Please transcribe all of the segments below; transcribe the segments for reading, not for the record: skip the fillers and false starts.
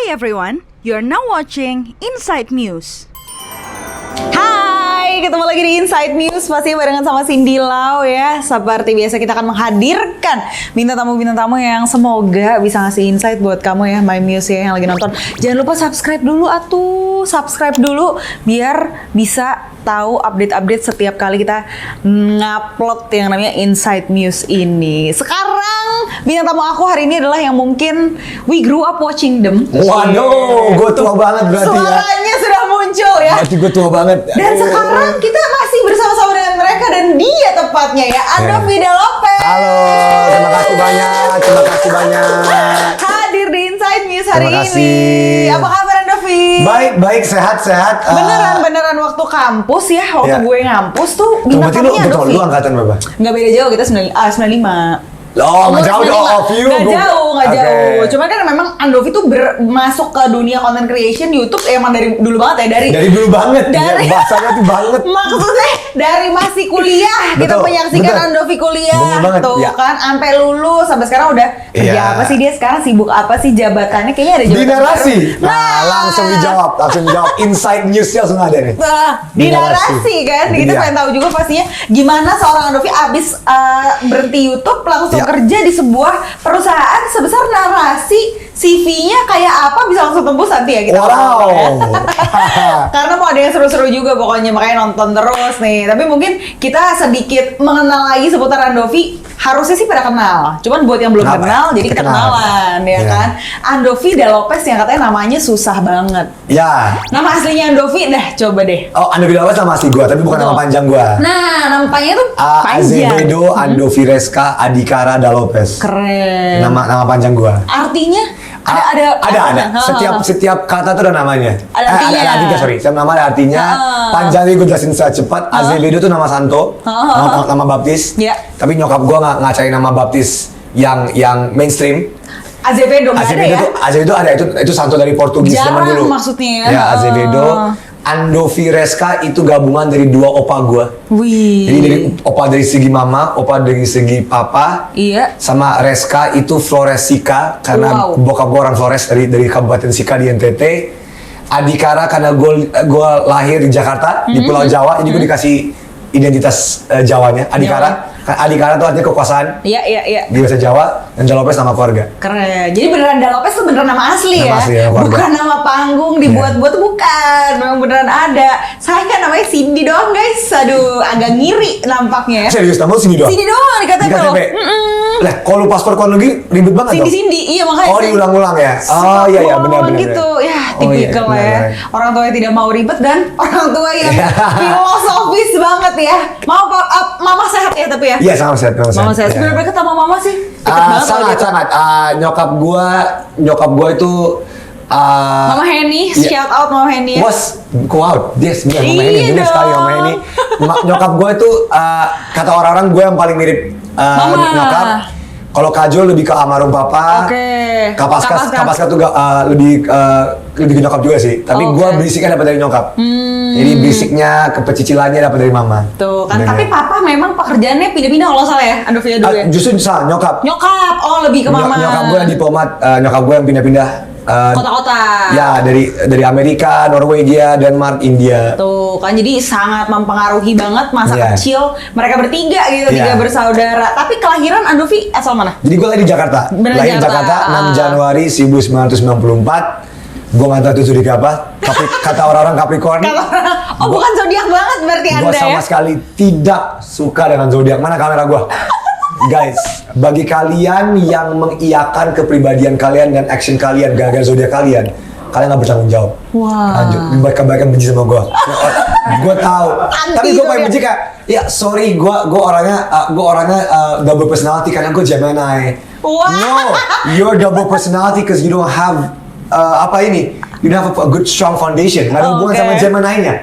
Hi everyone, you're now watching Inside Muse. Hai, ketemu lagi di Inside News pasti barengan sama Cindy Lau ya. Seperti biasa kita akan menghadirkan bintang tamu yang semoga bisa ngasih insight buat kamu ya, My Muse ya yang lagi nonton. Jangan lupa subscribe dulu subscribe dulu biar bisa tahu update-update setiap kali kita ngupload yang namanya Inside News ini. Sekarang bintang tamu aku hari ini adalah yang mungkin we grew up watching them. Waduh, gue tua banget berarti ya. Suaranya sudah muncul ya. Berarti gue tua banget. Dan sekarang kita masih bersama-sama dengan mereka dan dia tepatnya ya, Andovi Lopez. Halo, terima kasih banyak. Hadir di Inside News hari Terima kasih. ini. Apa kabar Andovi? Baik, sehat. Beneran waktu kampus ya, waktu Ya. gue ngampus tuh Berarti bintang tamunya Andovi. lu angkatan berapa? Nggak beda jauh, kita 95. Oh, nggak jauh dong, off you. Nggak jauh. Oke. Cuman kan memang Andovi tuh masuk ke dunia content creation YouTube emang dari dulu banget ya, Dari dulu banget, Dari- ya, bahasanya tuh banget. Maksudnya dari masih kuliah kita Betul, menyaksikan betul. Andovi kuliah Bener banget, tuh ya. kan sampai lulus sampai sekarang udah kerja Iya. apa sih dia sekarang, sibuk apa sih, jabatannya kayaknya ada Di jabatan narasi. baru. Nah, langsung dijawab. Inside News-nya langsung ada nih. Di narasi kan Itu kita dia. pengen tahu juga pastinya gimana seorang Andovi abis berhenti YouTube langsung Ya. kerja di sebuah perusahaan sebesar narasi. CV-nya kayak apa bisa langsung tembus nanti ya kita Wow. ngomong ya. Karena mau ada yang seru-seru juga pokoknya, makanya nonton terus nih. Tapi mungkin kita sedikit mengenal lagi seputar Andovi. Harusnya sih pada kenal, cuman buat yang belum Kenapa? kenal jadi kita Kenal. kenalan ya Ya. kan. Andovi Lopez yang katanya namanya susah banget. Ya. Nama aslinya Andovi dah coba deh. Oh, Andovi Lopez nama asli gue, tapi bukan Betul. nama panjang gue. Nah, namanya tuh panjang. Azevedo Andovi Reska Adhikara Lopez. Keren. Nama panjang gue. Artinya ada. Ada. Setiap kata tuh ada namanya. Ada artinya. Ada artinya, sorry. Setiap nama ada artinya. Panjangnya gue jelasin secara cepat. Azevedo tuh nama santo, nama baptis. Iya. Tapi nyokap gue nggak cari nama baptis yang mainstream. Azevedo nggak ada ya? Azevedo ada, itu santo dari Portugis zaman Jarang dulu. maksudnya. Ya, Azevedo. Andovi Reska itu gabungan dari dua opa gue. Wih. Jadi dari opa dari segi mama, opa dari segi papa. Iya. Sama Reska itu Flores Sika karena Wow. bokap gue orang Flores dari Kabupaten Sika di NTT. Adhikara karena gue lahir di Jakarta di Pulau Jawa, jadi gue dikasih identitas Jawanya. Adhikara. Adhikara itu artinya kekuasaan Iya. di bahasa Jawa, dan Lopez nama keluarga. Keren. Jadi beneran Lopez tuh beneran nama asli Nama ya? asli, nama keluarga. Bukan nama panggung dibuat-buat, bukan. Memang beneran ada. Saya kan namanya Cindy doang guys. Aduh, agak ngiri nampaknya ya. Serius, nama lu sini doang? Cindy doang di KTP Di loh. KTP? Lah, kalau lu paspor kon lagi ribet banget dong. Cindy, iya makanya. Oh, diulang-ulang ya? Oh, iya, benar. gitu. Ya, Oh, iya, tipikal benar, ya. benar. Orang tua yang tidak mau ribet dan orang tua yang Iya. filosofis banget ya. Mau mama sehat ya tapi ya? Iya, sama sehat. Mama sehat. Iya. Sebenarnya ketemu mama sih. Deket banget kalau Sangat. gitu. Nyokap gua itu Mama Henny, iya. shout out Mama Henny ya. Was, go out. Dia sebenarnya Mama Iya Henny, gede dong. sekali Mama Henny. Nyokap gue itu kata orang-orang gue yang paling mirip Mama. nyokap. Kalau Kajol lebih ke almarhum papa. Oke. Kapaska tuh lebih ke nyokap juga sih. Tapi Oke. gue berisiknya dapat dari nyokap. Jadi berisiknya, kepecicilannya dapat dari mama. Tuh kan, Bener. tapi papa memang pekerjaannya pindah-pindah kalau nggak salah ya, Andovia dulu ya. Justru salah, nyokap. Nyokap, oh lebih ke mama. Nyokap gue yang diplomat, nyokap gue yang pindah-pindah. Kota-kota. Ya, dari Amerika, Norwegia, Denmark, India. Tuh kan, jadi sangat mempengaruhi banget masa Iya. kecil mereka bertiga gitu, Iya. tiga bersaudara. Tapi kelahiran Andovi asal mana? Jadi gue lahir di Jakarta. Bener, Lahir di Jakarta. Jakarta 6 Januari 1994. Gue nggak tahu itu zodiak apa. Tapi kata orang-orang Capricorn. Oh bukan zodiak banget berarti Gue Anda sama ya? sekali tidak suka dengan zodiak. Mana kamera gue? Guys, bagi kalian yang mengiyakan kepribadian kalian dan action kalian gara-gara zodiak kalian nggak bertanggung jawab. Wah. Lanjut, kebaikan benci sama gue. Gue tahu. Anti Tapi gue paling zodiak. benci kayak, ya sorry, gue orangnya double personality karena gue Gemini. Wah. No, you're double personality because you don't have you don't have a good strong foundation. Nggak ada hubungan Oke. sama Gemini-nya.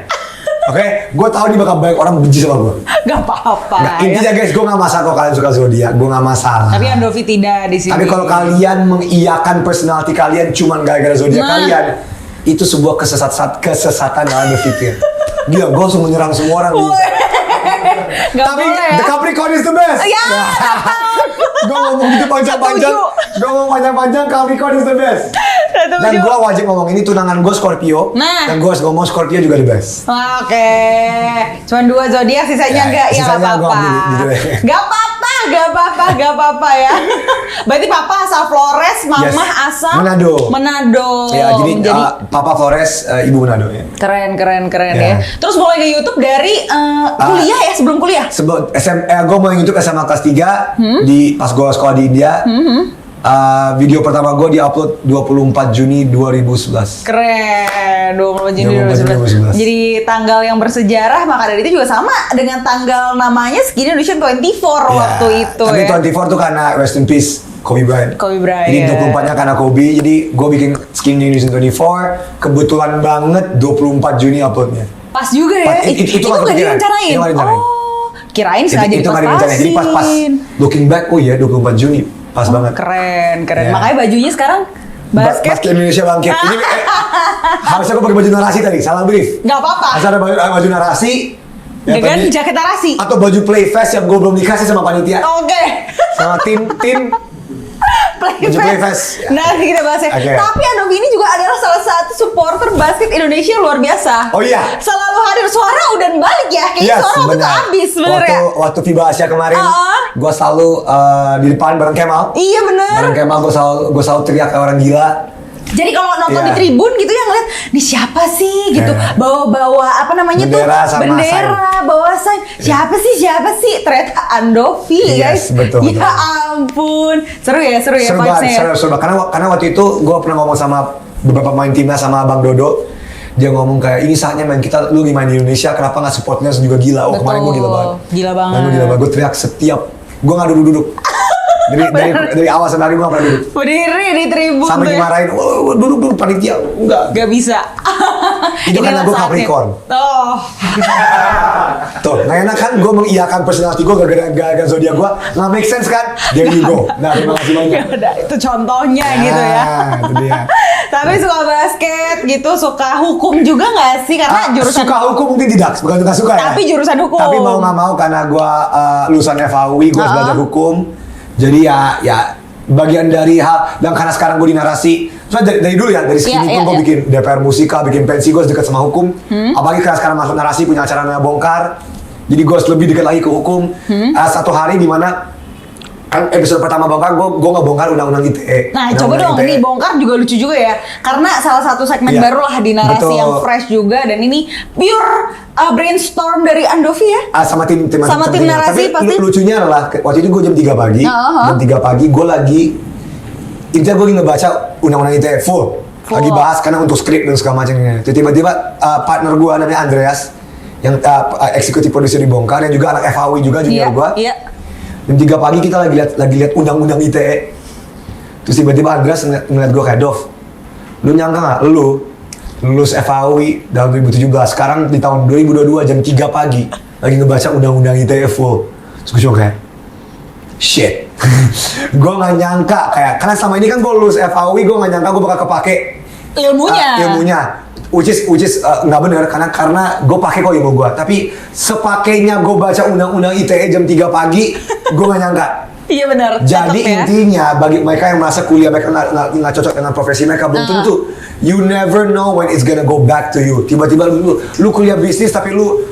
Oke, gue tahu nih bakal banyak orang benci sama gue. Gak apa-apa Nah, ya. intinya guys, gue nggak masalah kalau kalian suka zodiak, gue nggak masalah. Tapi Andovi tidak di sini. Tapi kalau kalian mengiyakan personality kalian cuman gara-gara zodiak Nah. kalian, itu sebuah kesesatan yang anda pikir. Gila, gue langsung menyerang semua orang. Gak Tapi boleh ya. the Capricorn is the best. Ya, Gue ngomong gitu panjang-panjang. Setuju. Gue ngomong panjang-panjang, Capricorn is the best. Dan gue wajib ngomong ini tunangan gue Scorpio. Nah. Dan gue harus ngomong Scorpio juga the best. Oke, cuman 2 zodiak, sisanya Ya, enggak, ya sisanya nggak gua apa-apa. ambil gitu deh. Gak apa-apa ya. Berarti papa asal Flores, mama Yes. asal Manado. Ya, jadi Papa Flores, Ibu Manado ya. Keren Ya. ya. Terus mulai ke YouTube dari kuliah ya, sebelum kuliah? Sebelum gue mulai YouTube SMA kelas 3 di pas gue sekolah di India. Video pertama gue diupload 24 Juni 2011. Keren, 24 Juni 2011. 2011. Jadi tanggal yang bersejarah, maka dari itu juga sama dengan tanggal namanya Skinny Indonesia 24 waktu itu tapi ya. 24 tuh karena rest in peace Kobe Bryant. Kobe Bryant. Jadi 24-nya karena Kobe, jadi gue bikin Skinny Indonesia 24. Kebetulan banget 24 Juni uploadnya. Pas juga ya. Itu nggak direncanain. Itu nggak direncanain. Oh, kirain sengaja Itu nggak direncanain. Jadi pas looking back, oh iya 24 Juni. Pas banget. Keren. Ya. Makanya bajunya sekarang basket. Basket Indonesia bangkit. Ini harusnya gue pakai baju narasi tadi, salah brief. Nggak apa-apa. Harus ada baju narasi. ya Dengan tadi, jaket narasi. Atau baju Playfest yang gue belum dikasih sama panitia. Oke. Sama tim baju Playfest. Nanti kita bahas ya. Oke. Tapi Andovi ini juga adalah salah satu supporter basket Indonesia luar biasa. Oh iya. Selalu hadir. Suara udah balik ya. Kayaknya suara waktu itu habis sebenarnya. Waktu FIBA Asia kemarin, gue selalu di depan bareng Kemal. Iya bener. Bareng Kemal gue selalu teriak kayak orang gila. Jadi kalau nonton Iya. di tribun gitu ya ngeliat, nih siapa sih gitu, Iya. bawa apa namanya Bendera tuh, sama bendera, bawa sign, siapa sih, ternyata Andovi Yes, guys. betul. Ya ampun, seru ya Seru vibes-nya ya. banget. Karena waktu itu gue pernah ngomong sama beberapa pemain timnas sama Bang Dodo. Dia ngomong kayak ini saatnya main kita, lu main di Indonesia, kenapa nggak supportnya juga gila? Oh kemarin gue gila banget. Gila banget. Kemarin gue gila banget. Gue teriak setiap, gue nggak duduk. dari awal sampai hari gue nggak pernah duduk. Berdiri di tribun tuh Sampai ya. dimarahin, duduk panitia, enggak. Gak bisa. Itu karena Inilah gue saatnya. Capricorn. Oh. Tuh, nggak enak kan gue mengiyakan personality gue gara-gara zodiak gue, nggak make sense kan? There you go. Nah, terima kasih banyak. Ya udah, itu contohnya gitu ya. Itu dia. Tapi suka basket gitu, suka hukum juga nggak sih? Karena jurusan suka hukum mungkin tidak, bukan suka ya. Tapi jurusan hukum. Tapi mau nggak mau karena gue lulusan FAUI, gue belajar hukum. Jadi ya bagian dari hal, dan karena sekarang gue di narasi, soalnya dari dulu ya, dari Skinny gue bikin DPR Musika, bikin pensi, gue dekat sama hukum. Apalagi karena sekarang masuk narasi, punya acara namanya Bongkar. Jadi gue lebih dekat lagi ke hukum. Satu hari di mana kan episode pertama Bongkar, gue ngebongkar undang-undang ITE. Nah, coba dong, ini Bongkar juga lucu juga ya. Karena salah satu segmen baru lah di narasi Betul. yang fresh juga. Dan ini pure brainstorm dari Andovi ya. Sama tim narasi Tapi pasti. lucunya adalah waktu itu gue jam 3 pagi. Jam 3 pagi gue lagi intinya gue lagi ngebaca undang-undang ITE full. Lagi bahas karena untuk skrip dan segala macamnya. Tiba-tiba partner gue namanya Andreas yang eksekutif produser di Bongkar, yang juga anak FAUI juga junior gue. Iya. Jam 3 pagi kita lagi lihat undang-undang ITE. Terus tiba-tiba Andreas ngeliat gue kayak, Dov, lu nyangka nggak lu lulus FAUI tahun 2017, sekarang di tahun 2022 jam 3 pagi lagi ngebaca undang-undang ITE full. Terus gue cuma kayak, shit. Gue nggak nyangka kayak, karena sama ini kan gue lulus FAUI, gue nggak nyangka gue bakal kepake ilmunya. Which is nggak benar karena gue pakai kok ilmu gue, tapi sepakainya gue baca undang-undang ITE jam 3 pagi, gue nggak nyangka. Iya benar. Jadi intinya bagi mereka yang merasa kuliah mereka nggak cocok dengan profesi mereka, belum tentu. You never know when it's gonna go back to you. Tiba-tiba lu kuliah bisnis tapi lu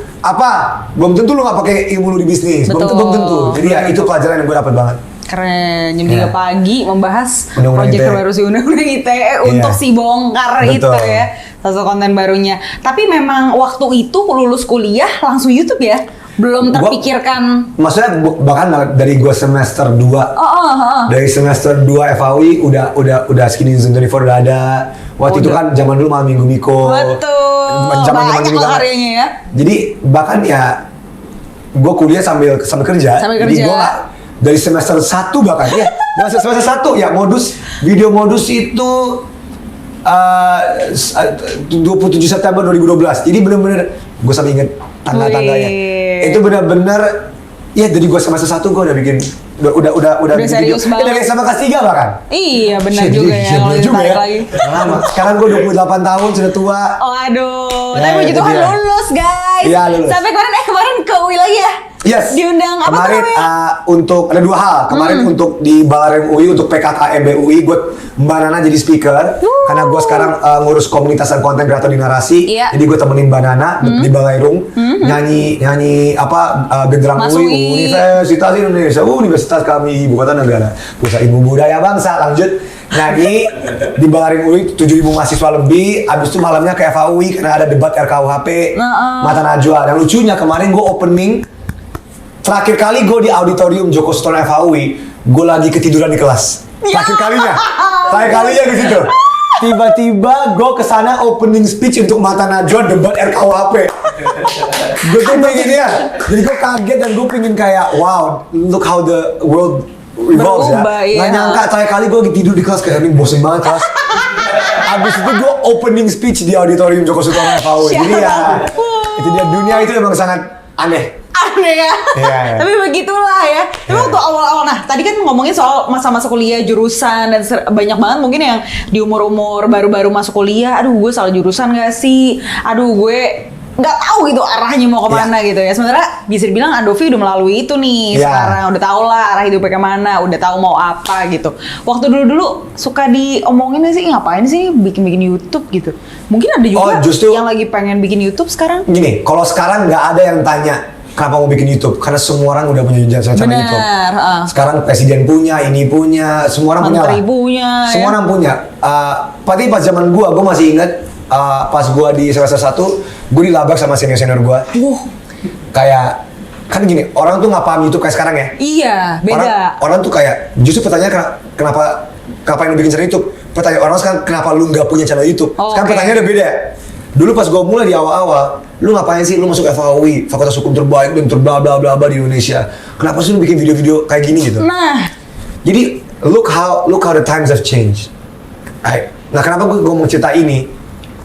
belum tentu lu nggak pakai ilmu lu di bisnis. Belum tentu. Jadi ya itu pelajaran yang gue dapat banget. Keren, jam 3 pagi membahas Undang-undang proyek ITE. terbaru si Undang-Undang ITE untuk si Bongkar Betul. itu ya. Satu konten barunya. Tapi memang waktu itu lulus kuliah langsung YouTube ya? Belum terpikirkan. Maksudnya bahkan dari gue semester 2. Dari semester 2 FAUI udah Skinny Zone 24 udah ada. Waktu itu kan zaman dulu Malam Minggu Miko. Betul. Banyak lah karyanya ya. Jadi bahkan ya gue kuliah sambil kerja. Jadi gue dari semester 1 bahkan ya. Semester 1 ya video modus itu 27 September 2012. Jadi bener-bener gue sampai inget tanggal-tanggalnya. Itu bener-bener ya dari gue semester 1 gue udah bikin udah serius banget. Dari SMA kelas 3 bahkan. Iya benar juga ya. Bener juga ya. Lagi. Lama. Sekarang gue 28 tahun sudah tua. Oh aduh. Ya, Tapi puji itu Tuhan dia. lulus guys. Iya, lulus. Sampai kemarin ke UI lagi ya? Yes. Diundang apa kemarin tuh namanya? untuk ada 2 hal. Kemarin untuk di Balarem UI untuk PKKMB UI gue Mbak Nana jadi speaker karena gue sekarang ngurus komunitas dan konten kreator di Narasi. Iya. Jadi gue temenin Mbak Nana di Balairung nyanyi apa genderang Mas UI UI. Universitas Indonesia. Universitas kami ibu kota negara. Pusat Ilmu Budaya Bangsa. Lanjut nyanyi di Balairung UI 7.000 mahasiswa lebih. Abis itu malamnya ke FAUI karena ada debat RKUHP Mata Najwa. Dan lucunya kemarin gue opening. Terakhir kali gue di auditorium Joko Sutomo FAUI, gue lagi ketiduran di kelas. Terakhir kalinya di situ. Tiba-tiba gue kesana opening speech untuk Mata Najwa debat RKUHP. Gue tuh pengen ya, jadi gue kaget dan gue pengen kayak wow, look how the world revolves ya. Berubah, iya. Nggak nyangka terakhir kali gue tidur di kelas kayak ini bosen banget kelas. Abis itu gue opening speech di auditorium Joko Sutomo FAUI. Jadi ya, itu dia dunia itu emang sangat aneh. Aneh ya. Iya. Tapi begitulah ya. Tapi waktu awal-awal, nah tadi kan ngomongin soal masa-masa kuliah, jurusan, dan banyak banget mungkin yang di umur-umur baru-baru masuk kuliah, aduh gue salah jurusan gak sih? Aduh gue nggak tahu gitu arahnya mau kemana gitu ya. Sementara bisa dibilang Andovi udah melalui itu nih sekarang. Udah tau lah arah hidupnya kemana, udah tahu mau apa gitu. Waktu dulu-dulu suka diomongin gak sih, ngapain sih bikin-bikin YouTube gitu? Mungkin ada juga justru yang lagi pengen bikin YouTube sekarang. Gini, kalau sekarang nggak ada yang tanya kenapa mau bikin YouTube, karena semua orang udah punya jasa channel YouTube. Sekarang presiden punya, ini punya, semua orang Menteri punya lah. punya, semua orang punya. Tapi pas zaman gua masih inget pas gua di semester 1, gua dilabrak sama senior gua. Kayak kan gini, orang tuh nggak paham YouTube kayak sekarang ya. Iya, beda. Orang tuh kayak justru pertanyaan kenapa yang lu bikin channel YouTube? Pertanyaan orang sekarang kenapa lu nggak punya channel YouTube? Sekarang pertanyaannya udah beda. Dulu pas gue mulai di awal-awal, lu ngapain sih? Lu masuk FAUI, Fakultas Hukum terbaik dan terbla bla bla bla di Indonesia. Kenapa sih lu bikin video-video kayak gini gitu? Nah, jadi look how the times have changed. Right. Nah, kenapa gue mau cerita ini?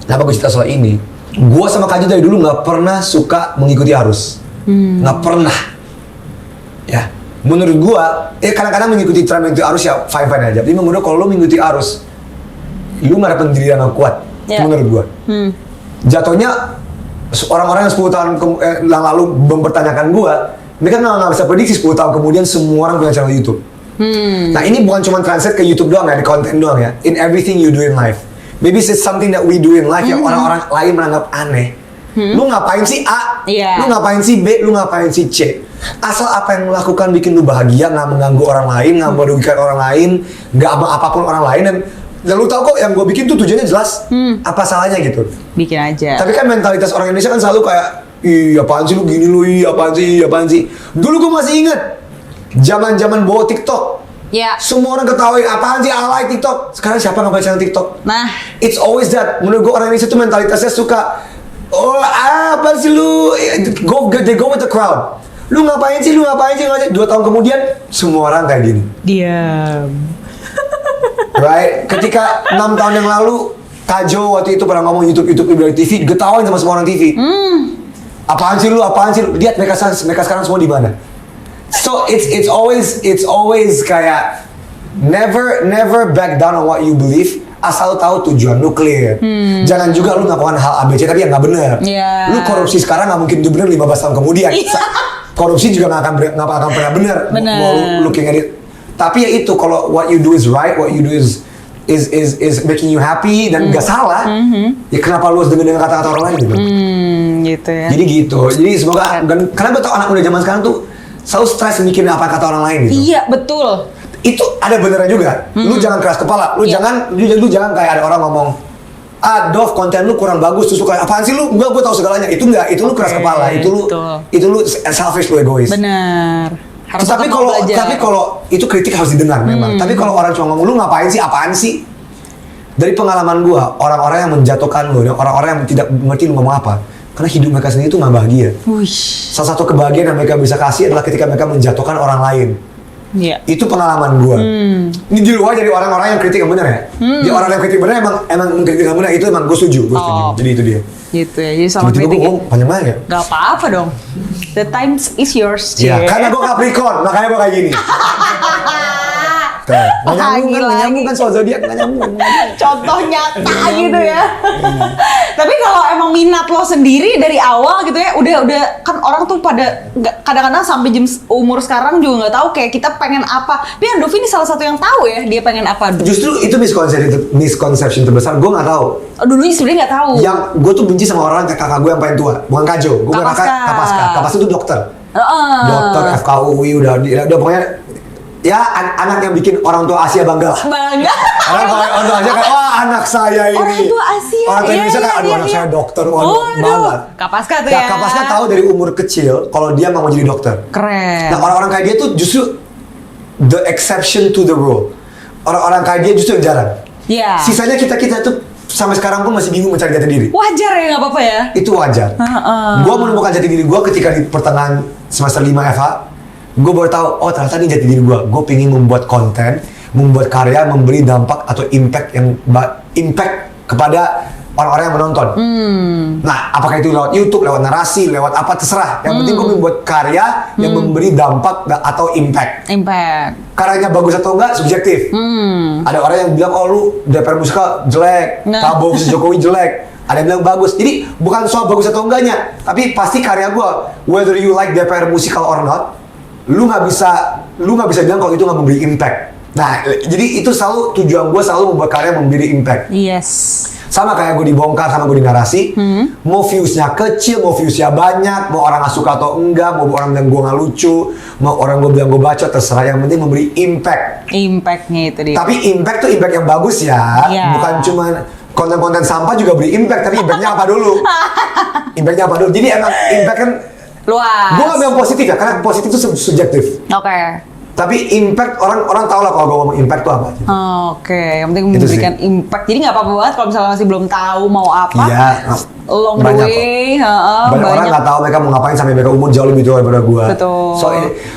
Kenapa gue cerita soal ini? Gue sama Kaji dari dulu nggak pernah suka mengikuti arus, nggak pernah. Ya, menurut gue, kadang-kadang mengikuti tren mengikuti arus ya fine aja. Tapi menurut kalau lu mengikuti arus, lu nggak ada pendirian yang kuat. Itu menurut gue. Jatuhnya orang-orang yang 10 tahun yang lalu mempertanyakan gua, mereka nggak bisa prediksi 10 tahun kemudian semua orang punya channel YouTube. Nah ini bukan cuma translate ke YouTube doang ya, di konten doang ya. In everything you do in life. Maybe it's something that we do in life yang orang-orang lain menganggap aneh. Lu ngapain sih A? Lu ngapain sih B? Lu ngapain sih C? Asal apa yang lu lakukan bikin lu bahagia, nggak mengganggu orang lain, nggak merugikan orang lain, nggak apapun orang lain, dan lu tau kok yang gue bikin tuh tujuannya jelas. Apa salahnya gitu? bikin aja. Tapi kan mentalitas orang Indonesia kan selalu kayak, ih apaan sih lu gini lu, ih apaan sih. Dulu gue masih inget, zaman bawa TikTok. Ya. Semua orang ketawain, apaan sih alay TikTok. Sekarang siapa yang ngapain channel TikTok? Nah, It's always that. Menurut gue orang Indonesia tuh mentalitasnya suka, oh apa sih lu, they go with the crowd. Lu ngapain sih, 2 tahun kemudian, semua orang kayak gini. diam. Right? Ketika 6 tahun yang lalu, Kajo waktu itu pernah ngomong YouTube dari TV, getawain sama semua orang TV. Apaan sih lu? Lihat mereka sekarang semua di mana? So it's always kayak never back down on what you believe. Asal tahu tujuan lu clear. Jangan juga lu melakukan hal ABC tapi yang nggak benar. Yeah. Lu korupsi sekarang nggak mungkin benar 15 tahun kemudian. Korupsi juga nggak akan pernah benar. Mau looking at it. Tapi ya itu, kalau what you do is right, what you do is making you happy dan nggak salah, ya kenapa lu harus dengan kata-kata orang lain gitu? Gitu ya. Jadi gitu. Jadi semoga, karena gue tau anak muda zaman sekarang tuh selalu stres mikirin apa kata orang lain gitu. Iya, betul. Itu ada benernya juga. Lu jangan keras kepala. Lu jangan kayak ada orang ngomong, Dov konten lu kurang bagus, terus lu kayak apaan sih lu? Enggak, gue tahu segalanya. Itu enggak, itu lu keras kepala. Itu lu selfish, lu egois. Benar. Harus Tapi kalau itu kritik harus didengar memang. Tapi kalau orang cuma ngomong lu ngapain sih, apaan sih? Dari pengalaman gua, orang-orang yang menjatuhkan lu, orang-orang yang tidak mengerti lu ngomong apa, karena hidup mereka sendiri itu nggak bahagia. Salah satu kebahagiaan yang mereka bisa kasih adalah ketika mereka menjatuhkan orang lain. Iya. Itu pengalaman gua. Ini di luar dari orang-orang yang kritik yang benar ya. Di orang yang kritik benar emang kritik yang benar, itu emang gue setuju. Jadi itu dia. Gitu ya. Jadi sama Tiba-tiba kritik. gue panjang banget ya. Gak apa-apa dong. The times is yours. Iya, karena gue Capricorn, makanya gue kayak gini. Nggak nyambung kan soal zodiak nggak nyambung. Contoh nyata gitu ya. Tapi kalau emang minat lo sendiri dari awal gitu ya, udah kan orang tuh pada kadang-kadang sampai jam umur sekarang juga nggak tahu kayak kita pengen apa. Tapi Andovi ini salah satu yang tahu ya dia pengen apa. Justru itu misconception terbesar. Gue nggak tahu. Dulunya sebenarnya nggak tahu. Yang gue tuh benci sama orang kayak kakak gue yang paling tua, bukan Kajo. Gue bukan Kapaska. Kapaska itu dokter. Dokter FKUI udah pokoknya ya anak yang bikin orang tua Asia bangga lah. Bangga. Karena kalau orang tua Asia kayak wah anak saya ini. Orang tua Asia. Orang tua Indonesia kayak aduh anak saya dokter, banget. Kapaska tuh ya. Kapaska tahu dari umur kecil kalau dia mau jadi dokter. Keren. Nah orang-orang kayak dia tuh justru the exception to the rule. Orang-orang kayak dia justru yang jarang. Iya. Sisanya kita tuh sampai sekarang pun masih bingung mencari jati diri. Wajar ya, nggak apa-apa ya? Itu wajar. Gue menemukan jati diri gue ketika di pertengahan semester 5 FH. Gue baru tahu, oh ternyata ini jati diri gue. Gue pengen membuat konten, membuat karya, memberi dampak atau impact kepada orang-orang yang menonton. Nah, apakah itu lewat YouTube, lewat narasi, lewat apa terserah. Yang penting gue membuat karya yang memberi dampak atau impact. Karyanya bagus atau enggak subjektif. Ada orang yang bilang, oh lu DPR Muska jelek, Prabowo versus Jokowi jelek. Ada yang bilang bagus. Jadi bukan soal bagus atau enggaknya, tapi pasti karya gue, whether you like DPR Musical or not, lu nggak bisa bilang kalau itu nggak memberi impact. Nah, jadi itu selalu tujuan gue, selalu membuat karya memberi impact. Yes. Sama kayak gue dibongkar, sama gue di narasi. Mau viewsnya kecil, mau viewsnya banyak, mau orang nggak suka atau enggak, mau orang bilang gue nggak lucu, mau orang gue bilang gue bacot, terserah. Yang penting memberi impact. Impactnya itu dia. Tapi impact tuh impact yang bagus ya, bukan cuma konten-konten sampah juga beri impact. Tapi impactnya apa dulu? Impactnya apa dulu? Jadi emang impact kan luas. Gue nggak bilang positif ya, karena positif itu subjektif. Oke. Tapi impact orang tahu lah kalau gue ngomong impact itu apa. Oke, yang penting memberikan impact. Jadi nggak apa-apa banget kalau misalnya masih belum tahu mau apa. Iya. Long the way. Banyak orang nggak tahu mereka mau ngapain sampai mereka umur jauh lebih tua daripada gue. Betul. So,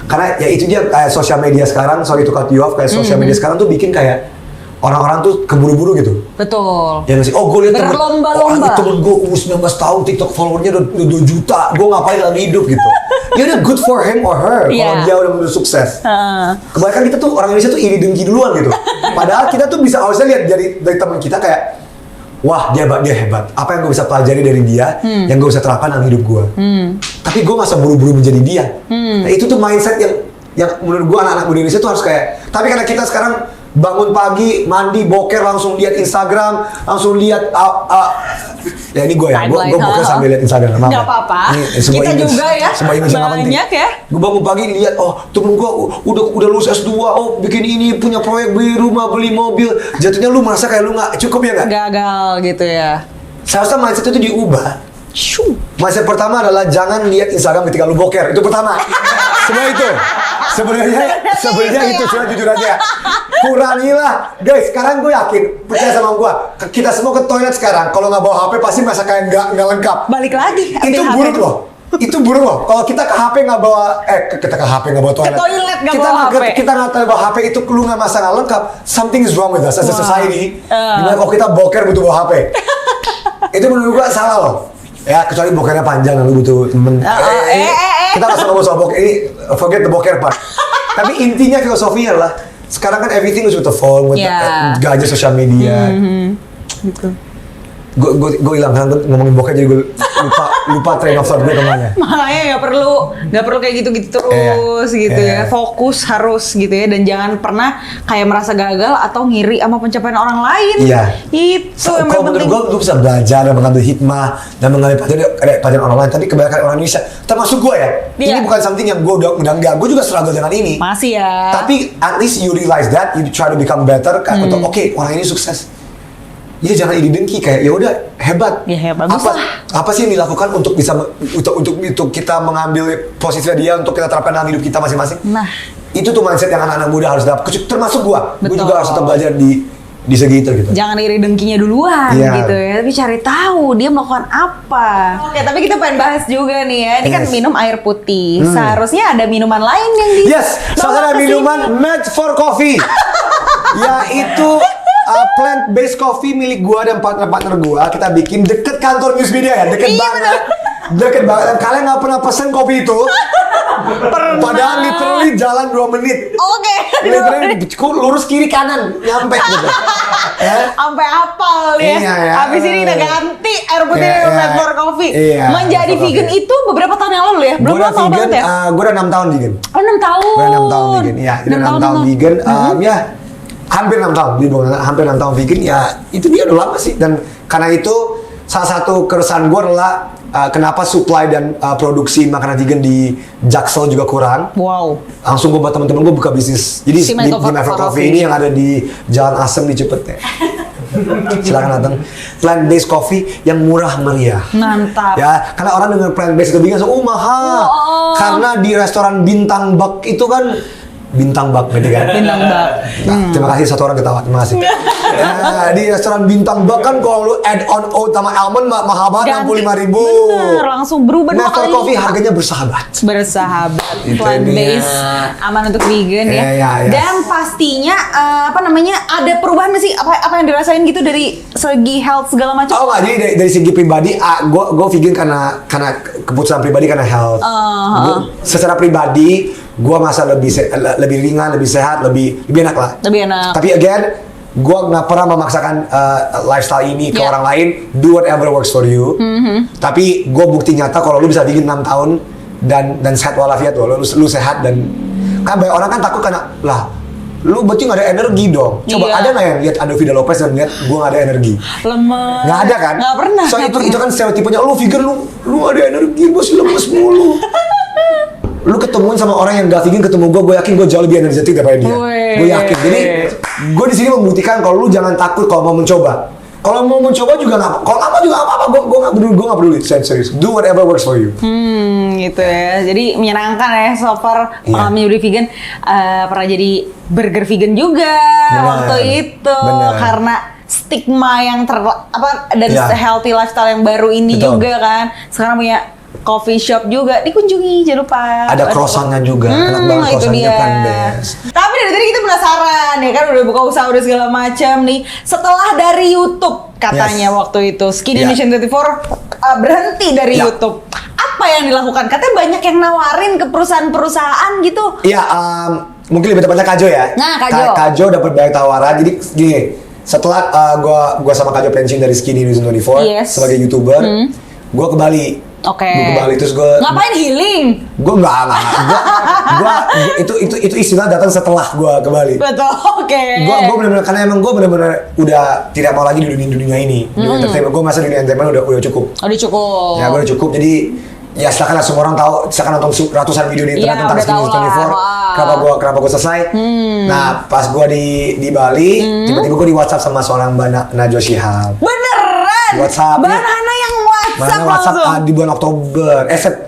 karena ya itu dia kayak sosial media sekarang, sorry to cut you off, kayak sosial media sekarang tuh bikin kayak orang-orang tuh keburu-buru gitu. Betul. Ya nggak sih? Oh gue lihat berlomba-lomba. Temen gue umur 19 tahun, TikTok followernya udah 2 juta. Gue ngapain dalam hidup gitu. Ya udah good for him or her kalau dia udah sukses. Kebanyakan kita tuh orang Indonesia tuh iri dengki duluan gitu. Padahal kita tuh bisa harusnya lihat dari teman kita kayak, wah dia hebat. Apa yang gue bisa pelajari dari dia, yang gue bisa terapkan dalam hidup gue. Tapi gue nggak usah buru-buru menjadi dia. Nah, itu tuh mindset yang menurut gue anak-anak muda Indonesia tuh harus kayak. Tapi karena kita sekarang bangun pagi, mandi, boker, langsung lihat Instagram, langsung lihat ya ini gue ya, gue boker sambil lihat Instagram. Nggak apa-apa. Kita juga ya. Semua image yang penting. Banyak ya. Gue bangun pagi lihat, oh temen gue udah lulus S2, oh bikin ini, punya proyek, beli rumah, beli mobil. Jatuhnya lu merasa kayak lu nggak cukup ya nggak? Gagal gitu ya. Seharusnya mindset itu diubah. Mindset pertama adalah jangan lihat Instagram ketika lu boker. Itu pertama. Sebenarnya itu cuma jujur aja. Kurangilah, guys. Sekarang gue yakin, percaya sama gue, kita semua ke toilet sekarang. Kalau nggak bawa HP pasti merasa kayak nggak lengkap. Balik lagi. Itu buruk loh. Itu buruk loh. Kalau kita ke HP nggak bawa, kita ke HP nggak bawa toilet. Ke toilet nggak bawa HP. Kita nggak bawa HP itu lu nggak merasa nggak lengkap. Something is wrong with us as a society. Dimana kalau kita boker butuh bawa HP. Itu menurut gue salah loh. Ya kecuali bokernya panjang, lu butuh temen. Kita nggak usah ngomong soal boker. Ini forget the boker part. Tapi intinya filosofinya adalah sekarang kan everything is with the phone, with gadget sosial media. Gitu. Gue hilang kan ngomongin boker jadi gue lupa train of thought gue kemana. Makanya nggak perlu kayak gitu-gitu terus gitu ya. Fokus harus gitu ya, dan jangan pernah kayak merasa gagal atau ngiri sama pencapaian orang lain. Iya. Itu yang kalau penting. menurut gue bisa belajar dan mengambil hikmah dan mengambil pelajaran orang lain. Tapi kebanyakan orang Indonesia, termasuk gue ya, ini bukan something yang gue udah enggak. Gue juga struggle dengan ini. Masih ya. Tapi at least you realize that, you try to become better. Untuk oke, orang ini sukses. Ya jangan iri dengki, kayak ya udah hebat. Ya bagus lah. Apa sih yang dilakukan untuk bisa untuk kita mengambil posisinya dia untuk kita terapkan dalam hidup kita masing-masing? Nah, itu tuh mindset yang anak-anak muda harus dapat. Termasuk gua juga harus tetap belajar di segi itu gitu. Jangan iri dengkinya duluan gitu ya, tapi cari tahu dia melakukan apa. Oke, tapi kita pengen bahas juga nih ya. Ini kan minum air putih. Seharusnya ada minuman lain yang di. Salah ada minuman made for coffee. Yaitu plant-based coffee milik gua dan partner-partner gua. Kita bikin deket kantor News Media ya, deket banget. Dan kalian nggak pernah pesen kopi itu. Padahal literally jalan 2 menit. Oke. Literally lurus kiri kanan nyampe gitu. Ya. Sampai hafal ya. Iya, ya. Habis ini udah ganti air putih Iya, Black for Coffee. iya. Menjadi Black for vegan Coffee. itu beberapa tahun yang lalu ya? Belum Gue udah lama banget vegan, ya? gue udah 6 tahun vegan. Oh 6 tahun. Gue udah 6 tahun vegan, ya. Udah 6 tahun vegan, ya hampir 6 tahun. Hampir 6 tahun vegan, ya itu dia udah lama sih. Dan karena itu salah satu keresahan gue adalah kenapa supply dan produksi makanan vegan di Jaksel juga kurang. Wow. Langsung gue buat teman-teman gue buka bisnis. Jadi Si di Michael Micro for Coffee Coffee. ini yang ada di Jalan Asem di Cepet ya. Silakan datang. Plant based coffee yang murah meriah. Mantap. Ya, karena orang dengan plant based itu bingung, mahal. Oh. Karena di restoran Bintang Bak itu kan Bintang Bak berarti kan? Bintang Bak. Nah, terima kasih satu orang ketawa, terima kasih. Ya, di restoran Bintang Bak kan kalau lu add on oat sama almond mahal banget, Ganti. 65.000. Bener, langsung berubah 2 Micro kali Coffee lipat. harganya bersahabat. Bersahabat, Itu plant dia. based, aman untuk vegan ya. Iya, iya. Dan pastinya ada perubahan nggak sih? Apa yang dirasain gitu dari segi health segala macam? Oh nggak, jadi dari segi pribadi, gue vegan karena keputusan pribadi karena health. Secara pribadi, gue merasa lebih ringan, lebih sehat, lebih enak lah. Lebih enak. Tapi again, gue nggak pernah memaksakan lifestyle ini ke Yeah. orang lain. Do whatever works for you. Tapi gue bukti nyata kalau lu bisa vegan 6 tahun dan sehat walafiat lu sehat dan kan banyak orang kan takut karena lah lu berarti nggak ada energi dong. Coba Iya. ada nggak yang lihat Andovida Lopez dan lihat gue nggak ada energi? Lemes. Nggak ada kan? Nggak pernah. So nggak itu pernah. kan stereotipnya lu vegan lu ada energi bos lemes mulu. Lu ketemuin sama orang yang gak vegan ketemu gue yakin gue jauh lebih energetik daripada dia. Wih. Gue yakin. Jadi gue di sini membuktikan kalau lu jangan takut kalau mau mencoba. Kalau mau mencoba juga nggak, kalau nggak mau juga nggak apa-apa. Gue nggak peduli. Serius. Do whatever works for you. Gitu ya. Jadi menyenangkan ya so far Iya. menjadi vegan. Pernah jadi burger vegan juga Benar. waktu itu Benar. karena stigma yang dan Iya. healthy lifestyle yang baru ini Betul. juga kan. Sekarang punya coffee shop juga dikunjungi, jangan lupa. Ada croissantnya juga. Enak banget itu croissantnya dia. plant based. Tapi dari tadi kita penasaran ya kan udah buka usaha udah segala macam nih. Setelah dari YouTube katanya Yes. waktu itu Skinny Ya. Nation 24 berhenti dari Ya. YouTube. Apa yang dilakukan? Katanya banyak yang nawarin ke perusahaan-perusahaan gitu. Iya, mungkin lebih tepatnya Kajo ya. Nah, Kajo. Kajo dapat banyak tawaran. Jadi gini, setelah gua sama Kajo pensiun dari Skinny News 24 Yes. sebagai YouTuber, gua ke Bali. Oke. Gua ke Bali terus gua Ngapain healing? Gua itu istilah datang setelah gua ke Bali. Betul, oke. Gua benar-benar karena emang gua benar-benar udah tidak mau lagi di dunia ini. Dunia entertainment. Gua masa dunia entertainment udah cukup. Udah cukup. Ya gua udah cukup. Jadi ya silakan lah semua orang tahu, silakan nonton ratusan video di internet Iya, tentang udah Skinny tahu News 24. lah. Kenapa gua selesai? Nah, pas gua di Bali, tiba-tiba gua di WhatsApp sama seorang Mbak Najwa Shihab. Beneran? WhatsApp, Mbak iya. Hana yang WhatsApp Mana WhatsApp langsung? di bulan Oktober,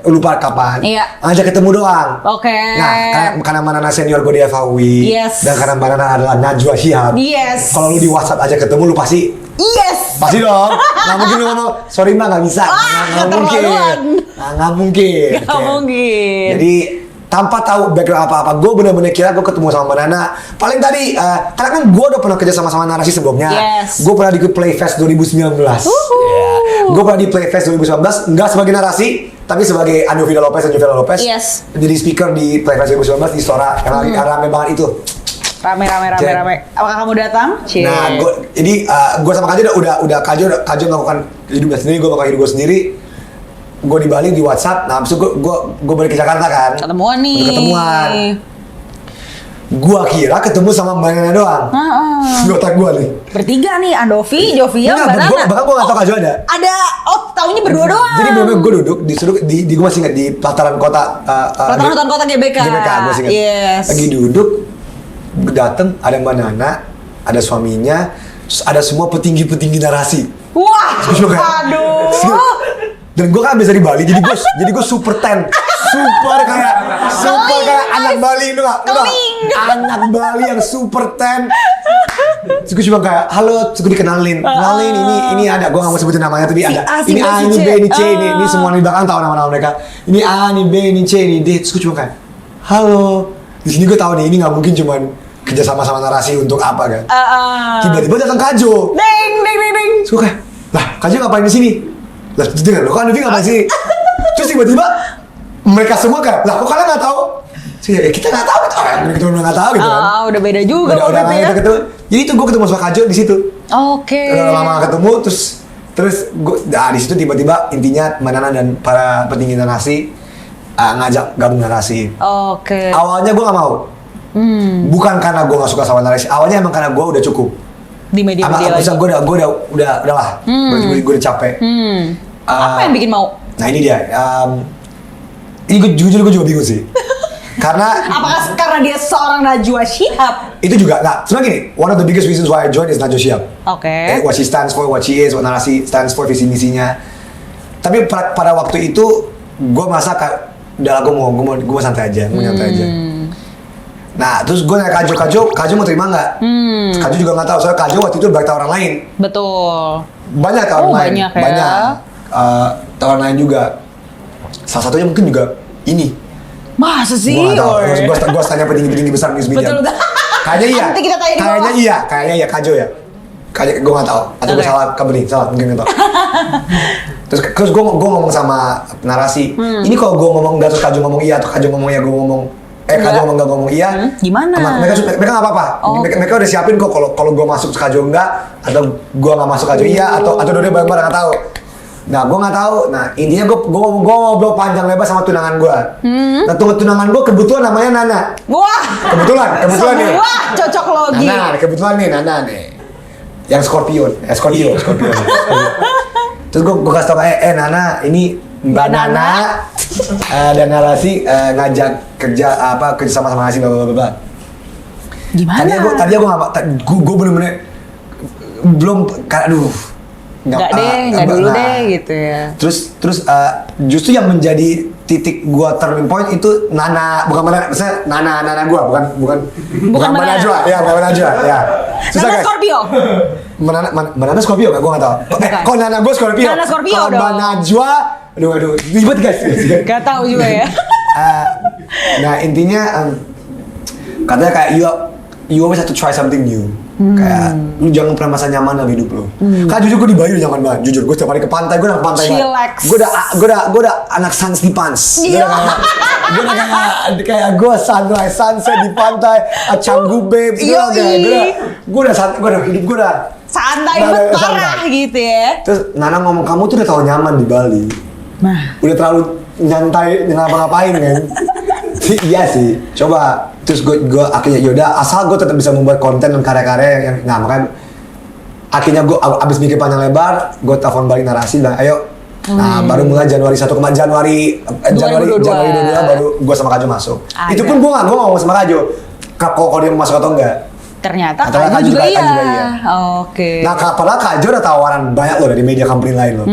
lupa kapan. Iya. Ajak ketemu doang. Oke. Nah, karena Mbak Nana senior gue di FHW, Yes. dan karena Mbak Nana adalah Najwa Shihab. Yes. Kalau lu di WhatsApp aja ketemu, lu pasti Yes. dong. Nggak mungkin lu ngomong, sorry Mbak nggak bisa. Nggak mungkin. keterlaluan. Nggak mungkin. Nggak Oke. mungkin. Jadi tanpa tahu background apa-apa, gue bener-bener kira gue ketemu sama Mbak Nana. Paling tadi, karena kan gue udah pernah kerja sama narasi sebelumnya. Yes. Gue pernah di Playfest 2019. Gue pernah di Playfest 2019, nggak sebagai narasi, tapi sebagai Andovida Lopez dan Jovela Lopez. Yes. Jadi speaker di Playfest 2019 di Stora, yang lagi rame banget itu. Rame. Jen. Apakah kamu datang? Cie. Nah, gue sama Kajo udah Kajo melakukan hidupnya sendiri, gue melakukan hidup gue sendiri. Gue di Bali di WhatsApp, nah abis itu gue balik ke Jakarta kan. Ketemuan nih. Udah ketemuan. Gua kira ketemu sama Mbak Nana doang. Di otak gua nih. Bertiga nih, Andovi, Jovia, Mbak Nana. Bahkan gua nggak tahu Kajo ada. Ada, taunya berdua doang. Jadi bener-bener gue duduk di gue masih ingat di pelataran kota. Pelataran kota GBK. GBK gue masih ingat. Yes. Lagi duduk, dateng ada Mbak Nana, ada suaminya, terus ada semua petinggi-petinggi narasi. Wah, Terus gua kayak- aduh. Dan gue kan biasa di Bali, jadi gue super super kayak anak Bali itu nggak? Anak Bali yang super ten. Terus gue cuma kayak, halo, terus gue kenalin ini ada, gue nggak mau sebutin namanya tapi Si ada. A, si Ini B, A, si ini C. B, ini C, ini semua di belakang tahu nama-nama mereka. Ini A, ini B, ini C, ini D. Terus gue cuma kayak, halo. Di sini gue tahu nih, ini nggak mungkin cuman kerja sama narasi untuk apa kan? Tiba-tiba datang Kajo. Ding. Terus gue kayak, lah Kajo ngapain di sini? Lah, terus dengan lo kan Andovi ngapain sih? Terus tiba-tiba mereka semua kayak, lah kok kalian nggak tahu? Kita nggak tahu, kita nggak tahu gitu kan. Udah beda juga udah waktu itu ya. gitu. Jadi itu gue ketemu sama Kajo di situ. Oke. Udah lama gak ketemu, terus gue, di situ tiba-tiba intinya Mbak Nana dan para petinggi narasi ngajak gabung narasi. Oke. Awalnya gue nggak mau. Bukan karena gue nggak suka sama narasi. Awalnya emang karena gue udah cukup. Di media-media lagi. Gue udah lah. Gue udah capek. Apa yang bikin mau? Nah ini dia. Ini gue juga bingung sih. Karena Apakah karena dia seorang Najwa Shihab? itu juga, nah sebenarnya gini, one of the biggest reasons why I joined is Najwa Shihab. Oke. What she stands for, what she is, what narasi stands for, visi misinya. Tapi pada waktu itu gue merasa kayak udah gue mau santai aja, mau nyantai aja. Nah terus gue nanya Kajo mau terima nggak? Kajo juga nggak tahu, soalnya Kajo waktu itu banyak tawaran lain. Betul. Banyak tawaran lain. Banyak ya. Tawaran lain juga. Salah satunya mungkin juga ini. Masa sih? Gue gak tau, gue tanya petinggi-petinggi besar news media. Betul. Kayaknya iya. Nanti kita tanya di bawah. Kayaknya iya, Kajo ya. Kayaknya gue gak tau. Atau gue salah company, mungkin gak tau. Terus gue ngomong sama narasi. Ini kalau gue ngomong enggak, terus Kajo ngomong iya, atau Kajo ngomong iya, gue ngomong Kajo ngomong enggak, ngomong iya. Gimana? Mereka gak apa-apa. Mereka udah siapin kok kalau gue masuk Kajo enggak, atau gue gak masuk Kajo iya, atau dua-duanya bareng-bareng gak tau. Nah, gue nggak tahu. Nah, intinya gue ngobrol panjang lebar sama tunangan gue. Nah, tunangan gue kebetulan namanya Nana. Wah. Kebetulan nih. Wah, cocok logi. Nana, kebetulan nih Nana nih. Yang Scorpio. Terus gue kasih tau Nana, ini Mbak Nana dan narasi ngajak kerja sama narasi bla bla bla. Gimana? Tadi gue bener-bener belum, nggak dulu deh gitu ya. Terus justru yang menjadi titik gua turning point itu Nana, bukan Nana, maksudnya Nana gua, bukan Mbak Najwa, ya Mbak Najwa, ya. Susah Nana guys. Scorpio. Nana Scorpio nggak, gua nggak tahu. Kok Nana gua Scorpio? Nana Scorpio dong. dong. Mbak Najwa, aduh, ribet guys. Gak tahu juga ya. Nah intinya katanya kayak you always have to try something new. Kayak lu jangan pernah merasa nyaman dalam hidup lu. Kan jujur gue di Bali udah nyaman banget. Jujur gue setiap hari ke pantai, gue udah ke pantai banget. Gue udah anak sans di pants. Gue udah kayak gue sunset di pantai, Canggu Babes. Gue udah hidup gue udah santai banget parah gitu ya. Terus Nana ngomong, kamu tuh udah terlalu nyaman di Bali. Nah, udah terlalu nyantai, ngapa-ngapain kan. Iya sih, coba. Terus gue akhirnya yaudah, asal gue tetap bisa membuat konten dan karya-karya yang makanya akhirnya gue abis mikir panjang lebar, gue telepon balik narasi bilang ayo. Nah baru mulai Januari 2022 baru gue sama Kajo masuk. Itu pun gue nggak ngomong sama Kajo kalau dia mau masuk atau enggak. Ternyata Kajo juga iya. Oke. Nah padahal Kajo ada tawaran banyak loh dari media company lain loh.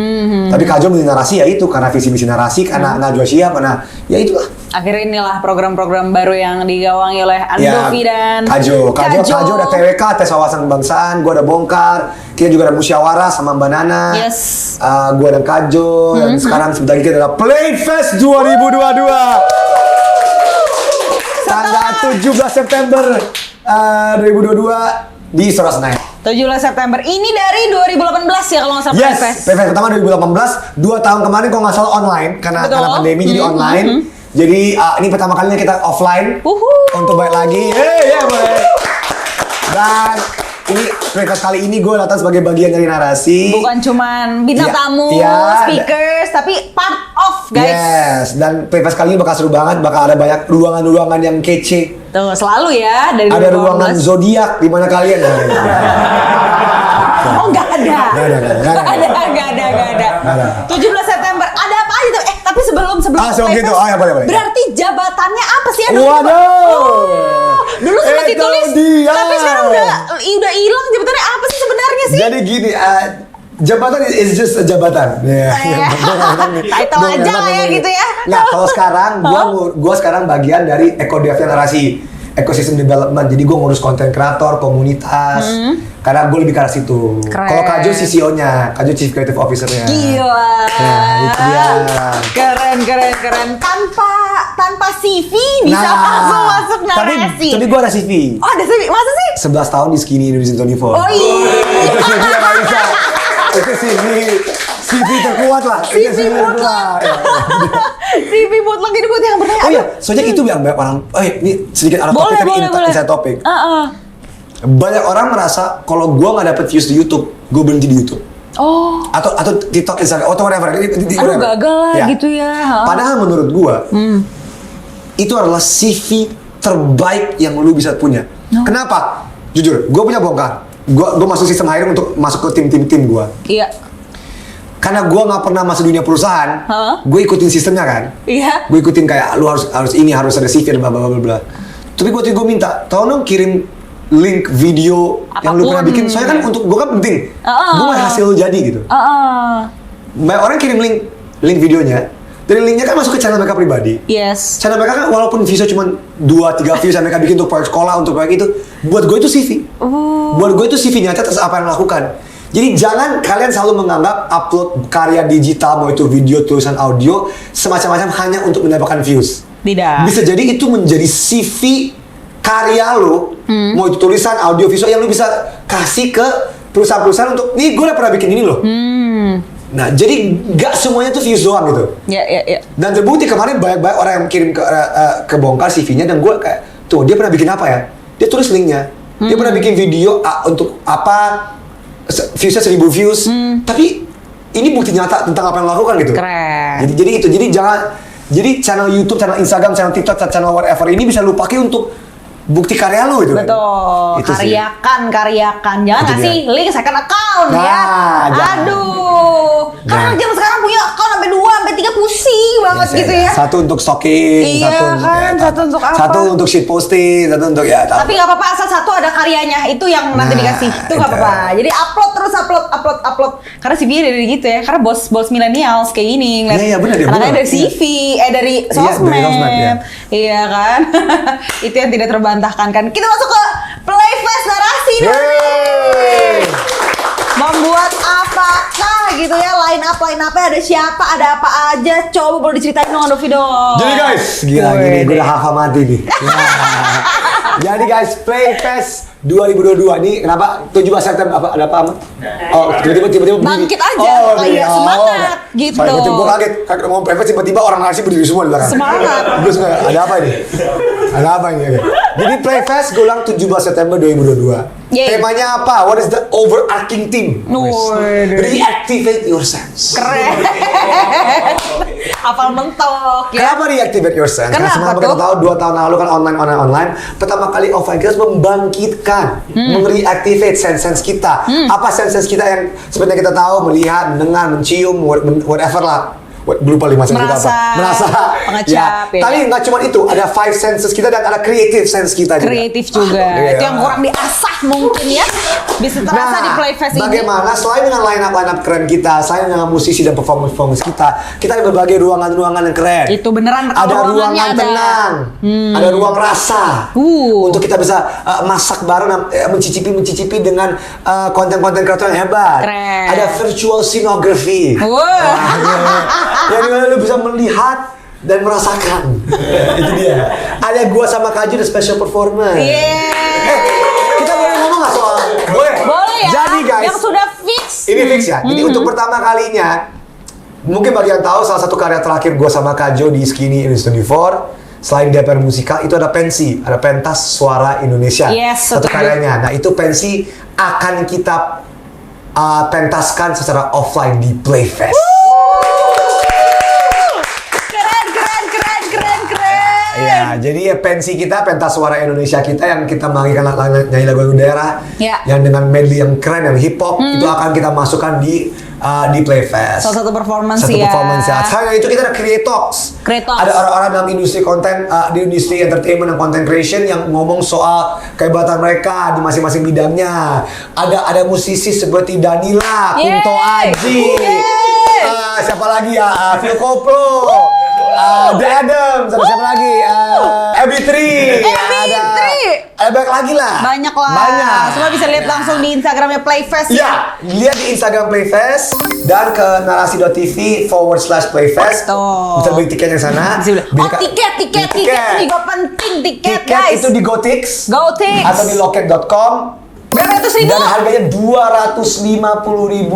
Tapi Kajo milih narasi ya itu karena visi misi narasi, karena Najwa Shihab, karena ya itulah. Akhirnya inilah program-program baru yang digawangi oleh Andovi dan Kajo ada TWK, tes wawasan kebangsaan, gue ada bongkar. Kita juga ada musyawarah sama Mbak Nana. Yes. Gue dan Kajo dan sekarang sebentar lagi kita ada Playfest 2022. Tanggal 17 September 2022 di Istora Senayan. 17 September. Ini dari 2018 ya kalau nggak salah. Yes, Playfest pertama 2018. 2 tahun kemarin kalau nggak salah online karena pandemi jadi online. Jadi ini pertama kalinya kita offline untuk balik lagi. Boleh. Dan ini Playfest kali ini gue datang sebagai bagian dari narasi. Bukan cuman bintang tamu, speakers, tapi part of guys. Yes, dan Playfest kali ini bakal seru banget, bakal ada banyak ruangan-ruangan yang kece. Tuh, selalu ya dari ada ruangan zodiak di mana kalian? Oh, nggak ada. Nggak ada. 17 September ada apa aja tuh? Tapi sebelum gitu. Ya boleh. Berarti jabatannya apa sih? Waduh. Dulu sempat ditulis, tapi sekarang udah hilang jabatannya apa sih sebenarnya sih? Jadi gini, jabatan is just a jabatan. Title aja lah ya gitu ya. Nah, kalau sekarang gua sekarang bagian dari Eco-Dev narasi. Ecosystem development, jadi gue ngurus konten kreator, komunitas, karena gue lebih ke arah situ. Kalau Kajo CCO-nya, Kajo Chief Creative Officer-nya. Gila. Nah, itu dia. Keren. Tanpa CV bisa langsung masuk narasi. Tapi gue ada CV. Oh, ada CV, masa sih? 11 tahun di Skinny Indonesian 24. Oh iya. Itu CV yang gak bisa. Itu CV terkuat lah. Itu CV mutlak. CV mutlak ini buat yang bertanya. Oh iya, soalnya itu yang banyak orang. Ini sedikit out of topic tapi inside topic. Banyak orang merasa kalau gue nggak dapet views di YouTube, gue berhenti di YouTube. Oh. Atau TikTok, Instagram, atau whatever. Aduh gagal lah gitu ya. Padahal menurut gue, itu adalah CV terbaik yang lu bisa punya. Kenapa? Jujur, gue punya bongkar. Gue masuk sistem hiring untuk masuk ke tim gue. Iya. Karena gue nggak pernah masuk dunia perusahaan, gue ikutin sistemnya kan. Iya. Gue ikutin kayak lu harus ini, harus ada CV dan bla bla bla bla. Tapi gue minta, tolong dong kirim link video apapun yang lu pernah bikin. Soalnya kan untuk gue kan penting. Gue mau hasil lu jadi gitu. Banyak orang kirim link videonya. Dari linknya kan masuk ke channel mereka pribadi. Yes. Channel mereka kan walaupun viewsnya cuma 2-3 views yang mereka bikin untuk proyek sekolah, untuk proyek itu, buat gue itu CV. Buat gue itu CV nyata atas apa yang lakukan. Jadi jangan kalian selalu menganggap upload karya digital, mau itu video, tulisan audio, semacam-macam hanya untuk mendapatkan views. Tidak. Bisa jadi itu menjadi CV karya lo, mau itu tulisan, audio, visual yang lo bisa kasih ke perusahaan-perusahaan untuk, nih gue udah pernah bikin ini loh. Nah, jadi nggak semuanya tuh views doang gitu. Iya. Dan terbukti kemarin banyak orang yang kirim ke bongkar CV-nya dan gue kayak, tuh dia pernah bikin apa ya? Dia tulis linknya. Dia pernah bikin video untuk apa? Viewsnya 1000 views. Tapi ini bukti nyata tentang apa yang lo lakukan gitu. Keren. Jadi itu. Jadi channel YouTube, channel Instagram, channel TikTok, channel whatever ini bisa lo pakai untuk bukti karya lo gitu. Betul. Itu karyakan. Jangan itu kasih link second account ya. Jangan. Aduh. Karena zaman sekarang punya account sampai 2 sampai 3 pusing banget gitu ya. Satu untuk stocking, iya, satu untuk apa? Satu untuk shit posting, satu untuk ya. Tapi nggak apa-apa, asal satu ada karyanya, itu yang nanti dikasih, itu nggak apa-apa. Jadi upload terus upload. Karena CV-nya dari gitu ya, karena bos millennials kayak gini ngeliat. Iya benar deh. Karena dari CV, dari sosmed, iya kan. Itu yang tidak terbantahkan kan. Kita masuk ke Playfest narasi dong. Membuat apakah gitu ya, line up-nya ada siapa, ada apa aja, coba boleh diceritain dong Andovi dong. Jadi guys, gila gini gue udah hafal mati nih. Jadi guys, Playfest 2022 ini kenapa 17 September apa ada apa Ahmad? Oh, tiba-tiba bangkit aja, kayak semangat gitu. Tiba-tiba gue kaget ngomong Playfest tiba-tiba orang narasi berdiri semua di belakang. Semangat. Terus ada apa ini? Ada apa ini? Jadi Playfest gue ulang 17 September 2022. Temanya apa? What is the overarching theme? Reactivate your sense. Keren. Apal mentok ya. Kenapa reactivate your sense? Karena semua kita tahu 2 tahun lalu kan online. Pertama kali offline kita harus membangkitkan, mereactivate sense kita. Apa sense kita yang sebenarnya kita tahu, melihat, mendengar, mencium, whatever lah. Lupa 5 sense kita apa? Merasa. Pengecap ya. Tapi nggak cuma itu, ada 5 senses kita dan ada creative sense kita juga. Kreatif juga. Itu yang kurang diasah mungkin ya. Bisa terasa di Playfest ini. Bagaimana selain dengan line up keren kita, selain dengan musisi dan performance kita ada berbagai ruangan yang keren. Itu beneran. Ada ruangan tenang, ada ruang rasa untuk kita bisa masak bareng, mencicipi dengan konten-konten kreator yang hebat. Keren. Ada virtual scenography. Yang dimana lu bisa melihat dan merasakan. Itu dia. Ada gua sama Kaju dan special performance. Kita boleh ngomong nggak soal? Boleh ya. Jadi guys, yang sudah fix. ini fix ya. Jadi untuk pertama kalinya, mungkin bagi yang tahu salah satu karya terakhir gua sama Kaju di Skinny Indonesia 24, selain DPR musikal itu ada pensi, ada pentas suara Indonesia. Yes, satu karyanya. Nah itu pensi akan kita pentaskan secara offline di Playfest. Ya, jadi ya pensi kita, pentas suara Indonesia kita yang kita menyanyikan nyanyi lagu-lagu daerah, yang dengan medley yang keren, yang hip hop, itu akan kita masukkan di Playfest. Salah satu performance ya. Selain itu kita ada Creatox. Ada orang-orang dalam industri konten, di industri entertainment dan content creation yang ngomong soal kehebatan mereka di masing-masing bidangnya. Ada musisi seperti Danila, Kunto Aji, siapa lagi ya? Phil Koplo. The Adams, siapa lagi? AB3. Ada banyak lagi lah. Banyak. Semua bisa lihat langsung di Instagramnya Playfest ya. Lihat di Instagram Playfest dan ke narasi.tv/Playfest. Bisa beli tiket yang sana. Tiket juga penting, tiket guys. Itu di GoTix. Atau di loket.com. Berapa itu 1.000? Dan harganya Rp250.000.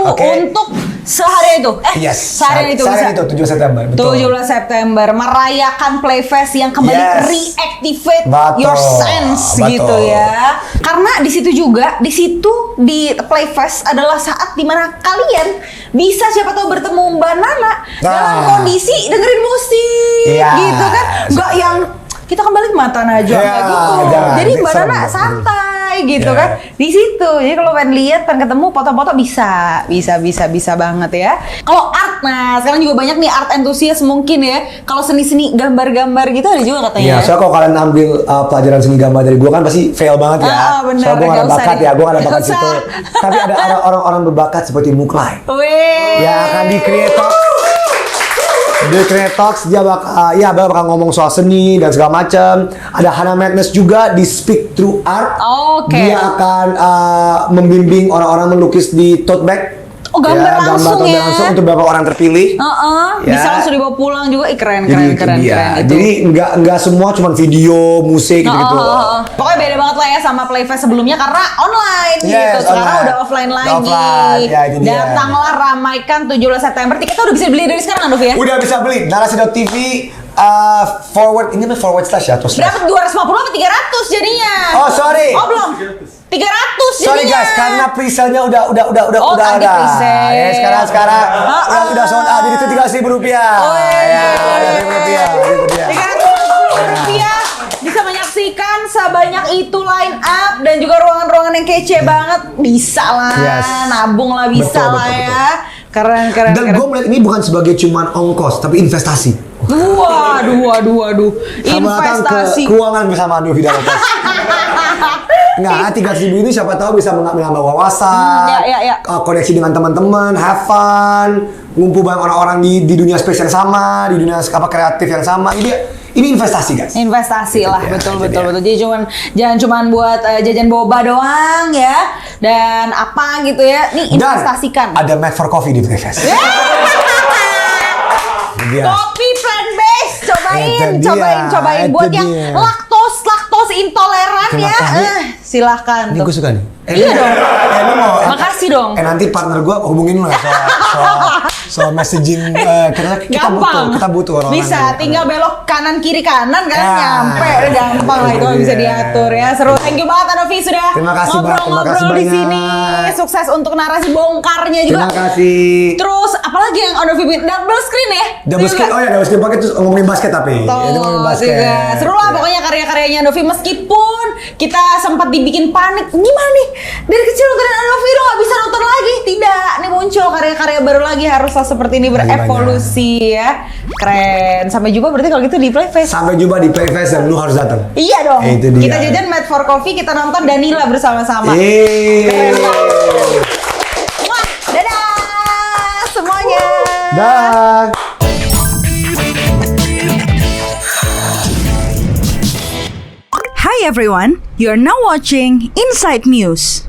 Oke. Untuk sehari itu. Yes. Sehari itu. Sehari itu 7 September. Betul. 17 September merayakan Playfest yang kembali Yes. reactivate Betul. your sense Betul. gitu ya. Karena di situ juga, di Playfest adalah saat dimana kalian bisa siapa tahu bertemu Mbak Nana dalam kondisi dengerin musik Iya. gitu kan. Nggak yang kita kembali ke mata najwa Iya, gitu. jangan. Jadi Mbak Serem. Nana santai gitu Iya. kan. Di situ. Jadi kalau pengen lihat, pengen ketemu, foto-foto bisa banget ya. Kalau art, nah sekarang juga banyak nih art enthusiast mungkin ya. Kalau seni-seni gambar-gambar gitu ada juga katanya. Iya, soalnya kalau kalian ambil pelajaran seni gambar dari gue kan pasti fail banget ya. Bener. Soalnya gue gak ada Nggak usah bakat ya, gue gak ada Nggak bakat usah. situ. Tapi ada orang-orang berbakat seperti Muklai. Weh. Ya akan di Creatox. Di Creatox dia bakal ngomong soal seni dan segala macam. Ada Hannah Magnus juga di Speak Through Art. Oke. Dia akan membimbing orang-orang melukis di tote bag. Oh, gambar langsung gambar ya? langsung untuk beberapa orang terpilih. Bisa Ya. langsung dibawa pulang juga. Keren Jadi itu keren dia. itu. Jadi nggak semua cuma video, musik gitu-gitu. Pokoknya beda banget lah ya sama Playfest sebelumnya karena online Yes, gitu. Sekarang online. udah offline lagi. Offline, ya itu dia. Datanglah ramaikan 17 September. Tiketnya udah bisa beli dari sekarang kan, Novi ya? Udah bisa beli narasi.tv forward ini mah forward slash ya atau slash? Berapa? 250 apa 300 jadinya? Oh, sorry. Oh, belum. 300 jadinya. Sorry guys, karena pre-sale-nya udah Oh, ada. tadi pre-sale. Ya, sekarang udah sold out jadi itu Rp13.000. Oh, Ya, Rp13.000. Itu dia. 350 rupiah bisa menyaksikan sebanyak itu line up dan juga ruangan-ruangan yang kece banget. Bisa lah, Yes. nabung lah bisa Betul, lah betul, ya. Keren. Dan gue melihat ini bukan sebagai cuman ongkos, tapi investasi. Waduh. Sama datang ke Investasi. keuangan bersama Ando Vida Lopez. Nggak, 300.000 ini siapa tahu bisa menambah wawasan, Ya. koneksi dengan teman-teman, have fun, ngumpul bareng orang-orang di dunia space yang sama, di dunia kreatif yang sama. Ini investasi guys. Investasi lah, Itu dia, betul. itu dia. Jadi jangan cuman buat jajan boba doang ya, dan apa gitu ya. Nih investasikan. Dan ada Mad for Coffee di Playfest. Dia. Kopi plant based, cobain. Itu dia, Buat itu yang dia. laktos intoleran Terima ya, kasih. silahkan. Ini tuh. gue suka nih. Iya dong. Lu mau? Makasih dong. Nanti partner gue hubungin lu ya soal messaging. Kita butuh orang. Bisa, tinggal belok kanan kiri kan Ya. nyampe, udah gampang lah itu Itu bisa dia. diatur ya. Seru. Thank you banget Anovi sudah Terima kasih, Mbak. Terima kasih ngobrol-ngobrol di banyak. sini. Sukses untuk narasi bongkarnya juga. Terima kasih. Terus apalagi yang Anovi bikin double screen ya? Double screen, oh ya double screen pakai terus ngomongin basket tapi. Tuh, Itu ngomongin basket. juga. Seru lah pokoknya karya-karyanya Novi, meskipun kita sempat dibikin panik. Gimana nih? Dari kecil nontonin Novi lo gak bisa nonton lagi? Tidak, nih muncul karya-karya baru lagi, haruslah seperti ini berevolusi ya. Keren. Sampai jumpa berarti kalau gitu di Playfest. Sampai jumpa di Playfest dan lu harus datang. Iya dong. Itu dia. Kita jajan Mad for Coffee, kita nonton Danila bersama-sama. Yeay. Keren banget. Wah, dadah semuanya. Dah. Hi everyone, you're now watching Inside News.